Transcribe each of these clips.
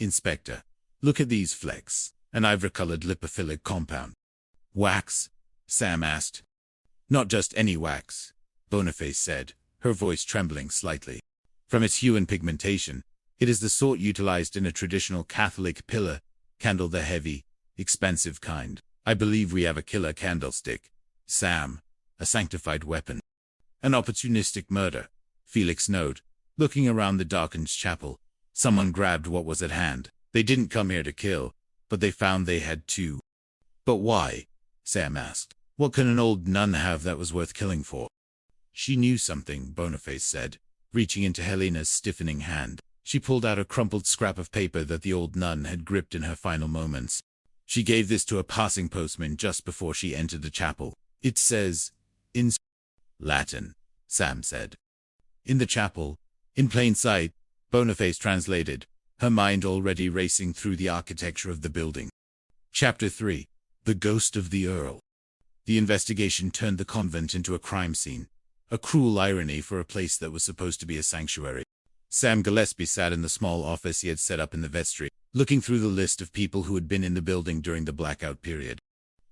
Inspector, look at these flecks. An ivory-colored lipophilic compound. Wax? Sam asked. Not just any wax, Boniface said, her voice trembling slightly. From its hue and pigmentation, it is the sort utilized in a traditional Catholic pillar candle, the heavy, expensive kind. I believe we have a killer candlestick, Sam, a sanctified weapon. An opportunistic murder, Felix noted, looking around the darkened chapel. Someone grabbed what was at hand. They didn't come here to kill, but they found they had to. But why? Sam asked. What can an old nun have that was worth killing for? She knew something, Boniface said, reaching into Helena's stiffening hand. She pulled out a crumpled scrap of paper that the old nun had gripped in her final moments. She gave this to a passing postman just before she entered the chapel. It says, in Latin, Sam said. In the chapel, in plain sight, Boniface translated, her mind already racing through the architecture of the building. Chapter 3. The Ghost of the Earl. The investigation turned the convent into a crime scene, a cruel irony for a place that was supposed to be a sanctuary. Sam Gillespie sat in the small office he had set up in the vestry, looking through the list of people who had been in the building during the blackout period.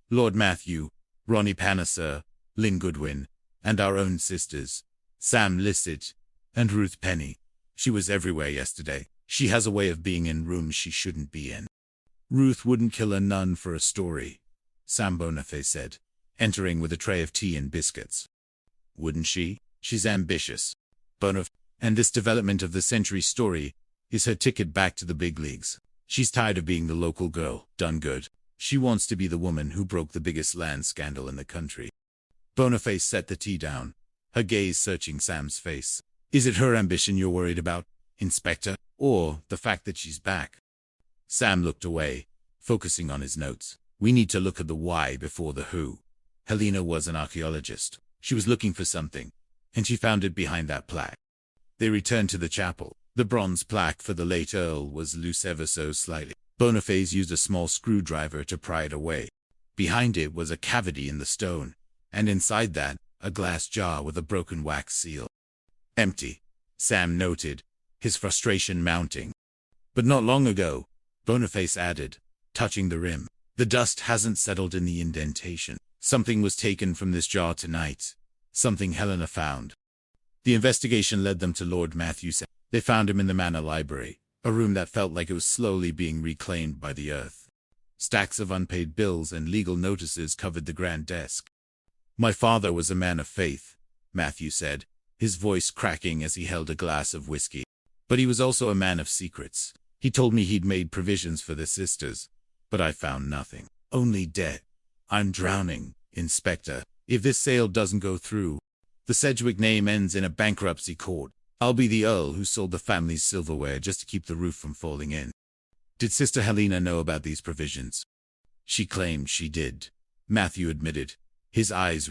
Lord Matthew, Ronnie Palliser, Lynn Goodwin, and our own sisters, Sam Lisset, and Ruth Penny. She was everywhere yesterday. She has a way of being in rooms she shouldn't be in. Ruth wouldn't kill a nun for a story, Sam Boniface said, entering with a tray of tea and biscuits. Wouldn't she? She's ambitious. Boniface. And this development of the century story is her ticket back to the big leagues. She's tired of being the local girl, done good. She wants to be the woman who broke the biggest land scandal in the country. Boniface set the tea down, her gaze searching Sam's face. Is it her ambition you're worried about, Inspector, or the fact that she's back? Sam looked away, focusing on his notes. We need to look at the why before the who. Helena was an archaeologist. She was looking for something, and she found it behind that plaque. They returned to the chapel. The bronze plaque for the late Earl was loose ever so slightly. Boniface used a small screwdriver to pry it away. Behind it was a cavity in the stone, and inside that, a glass jar with a broken wax seal. Empty, Sam noted, his frustration mounting. But not long ago, Boniface added, touching the rim. The dust hasn't settled in the indentation. Something was taken from this jar tonight. Something Helena found. The investigation led them to Lord Matthew. They found him in the manor library, a room that felt like it was slowly being reclaimed by the earth. Stacks of unpaid bills and legal notices covered the grand desk. My father was a man of faith, Matthew said, his voice cracking as he held a glass of whiskey. But he was also a man of secrets. He told me he'd made provisions for the sisters, but I found nothing. Only debt. I'm drowning, Inspector. If this sale doesn't go through, the Sedgwick name ends in a bankruptcy court. I'll be the Earl who sold the family's silverware just to keep the roof from falling in. Did Sister Helena know about these provisions? She claimed she did, Matthew admitted, his eyes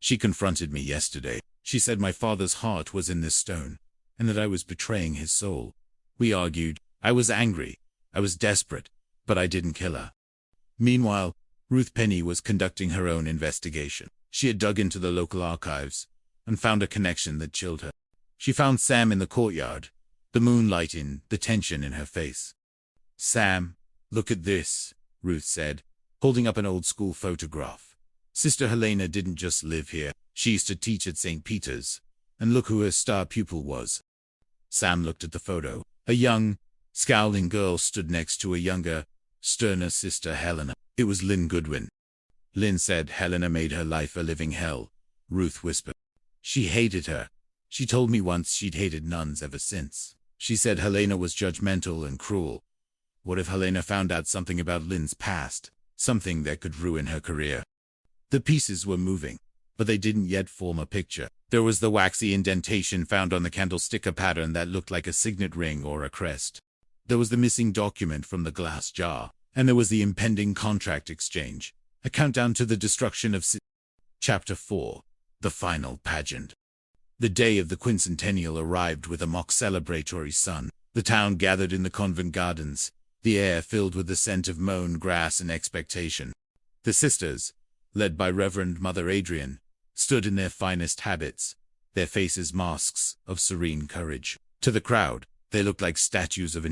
She confronted me yesterday. She said my father's heart was in this stone, and that I was betraying his soul. We argued. I was angry. I was desperate, but I didn't kill her. Meanwhile, Ruth Penny was conducting her own investigation. She had dug into the local archives and found a connection that chilled her. She found Sam in the courtyard, the moonlight the tension in her face. Sam, look at this, Ruth said, holding up an old-school photograph. Sister Helena didn't just live here. She used to teach at St. Peter's, and look who her star pupil was. Sam looked at the photo. A young, scowling girl stood next to a younger, sterner sister Helena. It was Lynn Goodwin. Lynn said Helena made her life a living hell, Ruth whispered. She hated her. She told me once she'd hated nuns ever since. She said Helena was judgmental and cruel. What if Helena found out something about Lynn's past, something that could ruin her career? The pieces were moving, but they didn't yet form a picture. There was the waxy indentation found on the candlestick, a pattern that looked like a signet ring or a crest. There was the missing document from the glass jar, and there was the impending contract exchange, a countdown to the destruction of Chapter 4. The Final Pageant. The day of the quincentennial arrived with a mock celebratory sun. The town gathered in the convent gardens, the air filled with the scent of mown grass and expectation. The sisters, led by Reverend Mother Adrian, stood in their finest habits, their faces masks of serene courage. To the crowd, they looked like statues of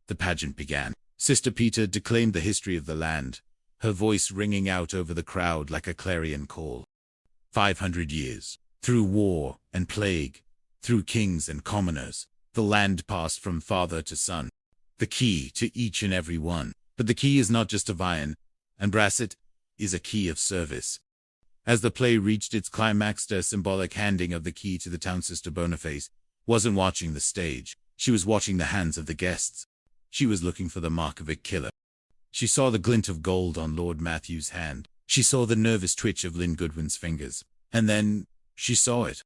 The pageant began. Sister Peter declaimed the history of the land, her voice ringing out over the crowd like a clarion call. 500 years, through war and plague, through kings and commoners, the land passed from father to son. The key to each and every one. But the key is not just of iron and brass, it is a key of service. As the play reached its climax, the symbolic handing of the key to the town, Sister Boniface wasn't watching the stage. She was watching the hands of the guests. She was looking for the mark of a killer. She saw the glint of gold on Lord Matthew's hand. She saw the nervous twitch of Lynn Goodwin's fingers. And then she saw it.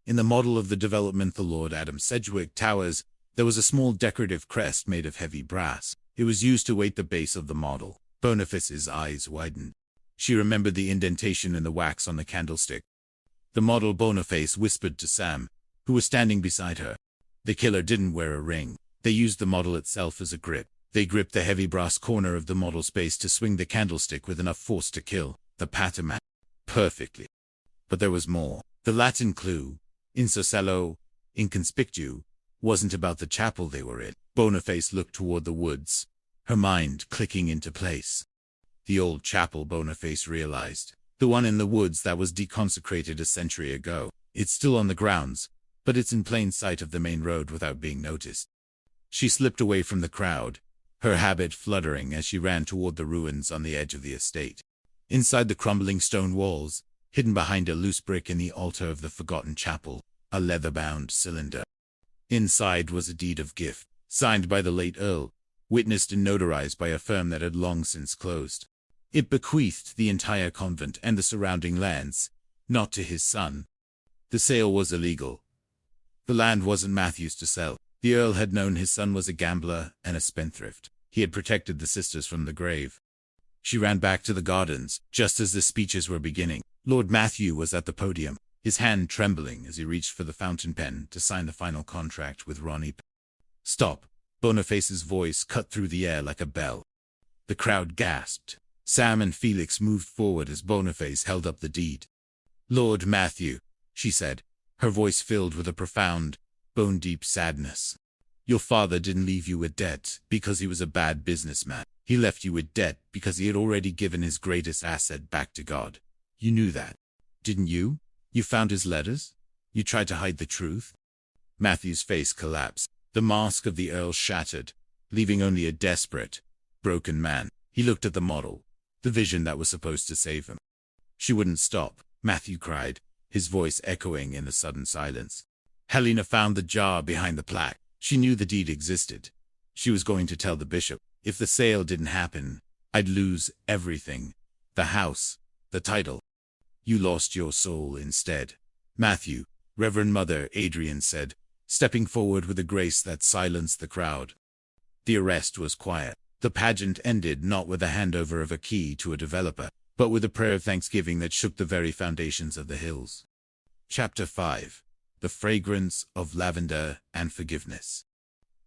In the model of the development, the Lord Adam Sedgwick Towers, there was a small decorative crest made of heavy brass. It was used to weight the base of the model. Boniface's eyes widened. She remembered the indentation in the wax on the candlestick. The model, Boniface whispered to Sam, who was standing beside her. The killer didn't wear a ring. They used the model itself as a grip. They gripped the heavy brass corner of the model's base to swing the candlestick with enough force to kill the paterman perfectly. But there was more. The Latin clue, in Socello, inconspicu, wasn't about the chapel they were in. Boniface looked toward the woods, her mind clicking into place. The old chapel, Boniface realized. The one in the woods that was deconsecrated a century ago. It's still on the grounds, but it's in plain sight of the main road without being noticed. She slipped away from the crowd, her habit fluttering as she ran toward the ruins on the edge of the estate. Inside the crumbling stone walls, hidden behind a loose brick in the altar of the forgotten chapel, a leather-bound cylinder. Inside was a deed of gift, signed by the late Earl, witnessed and notarized by a firm that had long since closed. It bequeathed the entire convent and the surrounding lands, not to his son. The sale was illegal. The land wasn't Matthew's to sell. The Earl had known his son was a gambler and a spendthrift. He had protected the sisters from the grave. She ran back to the gardens, just as the speeches were beginning. Lord Matthew was at the podium, his hand trembling as he reached for the fountain pen to sign the final contract with Ronnie. "Stop!" Boniface's voice cut through the air like a bell. The crowd gasped. Sam and Felix moved forward as Boniface held up the deed. "Lord Matthew," she said, her voice filled with a profound, bone-deep sadness. "Your father didn't leave you with debt because he was a bad businessman. He left you with debt because he had already given his greatest asset back to God. You knew that, didn't you? You found his letters? You tried to hide the truth?" Matthew's face collapsed. The mask of the Earl shattered, leaving only a desperate, broken man. He looked at the model, the vision that was supposed to save him. "She wouldn't stop," Matthew cried, his voice echoing in the sudden silence. "Helena found the jar behind the plaque. She knew the deed existed. She was going to tell the bishop. If the sale didn't happen, I'd lose everything. The house, the title. You lost your soul instead." "Matthew," Reverend Mother Adrian said, stepping forward with a grace that silenced the crowd. The arrest was quiet. The pageant ended not with the handover of a key to a developer, but with a prayer of thanksgiving that shook the very foundations of the hills. Chapter 5. The Fragrance of Lavender and Forgiveness.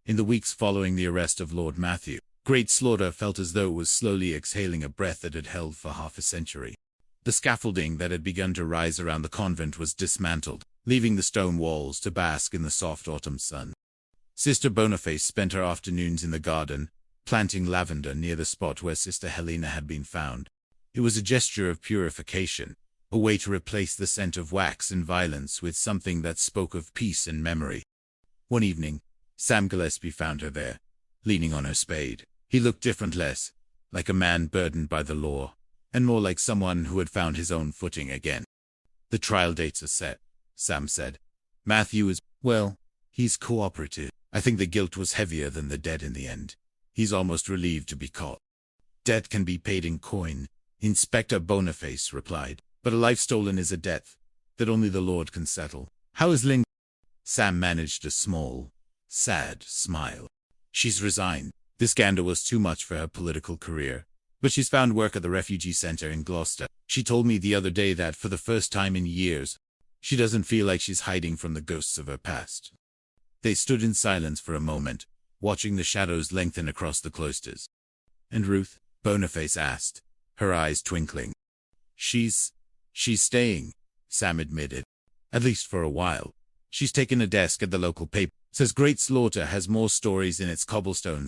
In the weeks following the arrest of Lord Matthew, Great Slaughter felt as though it was slowly exhaling a breath it had held for half a century. The scaffolding that had begun to rise around the convent was dismantled, leaving the stone walls to bask in the soft autumn sun. Sister Boniface spent her afternoons in the garden, planting lavender near the spot where Sister Helena had been found. It was a gesture of purification, a way to replace the scent of wax and violence with something that spoke of peace and memory. One evening, Sam Gillespie found her there, leaning on her spade. He looked different, less like a man burdened by the law, and more like someone who had found his own footing again. "The trial dates are set," Sam said. "Matthew is, well, he's cooperative. I think the guilt was heavier than the debt in the end. He's almost relieved to be caught." "Debt can be paid in coin," Inspector Boniface replied. "But a life stolen is a debt that only the Lord can settle. How is Ling?" Sam managed a small, sad smile. "She's resigned. This scandal was too much for her political career. But she's found work at the refugee center in Gloucester. She told me the other day that for the first time in years, she doesn't feel like she's hiding from the ghosts of her past." They stood in silence for a moment, watching the shadows lengthen across the cloisters. "And Ruth?" Boniface asked, her eyes twinkling. She's staying," Sam admitted. "At least for a while. She's taken a desk at the local paper. Says Great Slaughter has more stories in its cobblestones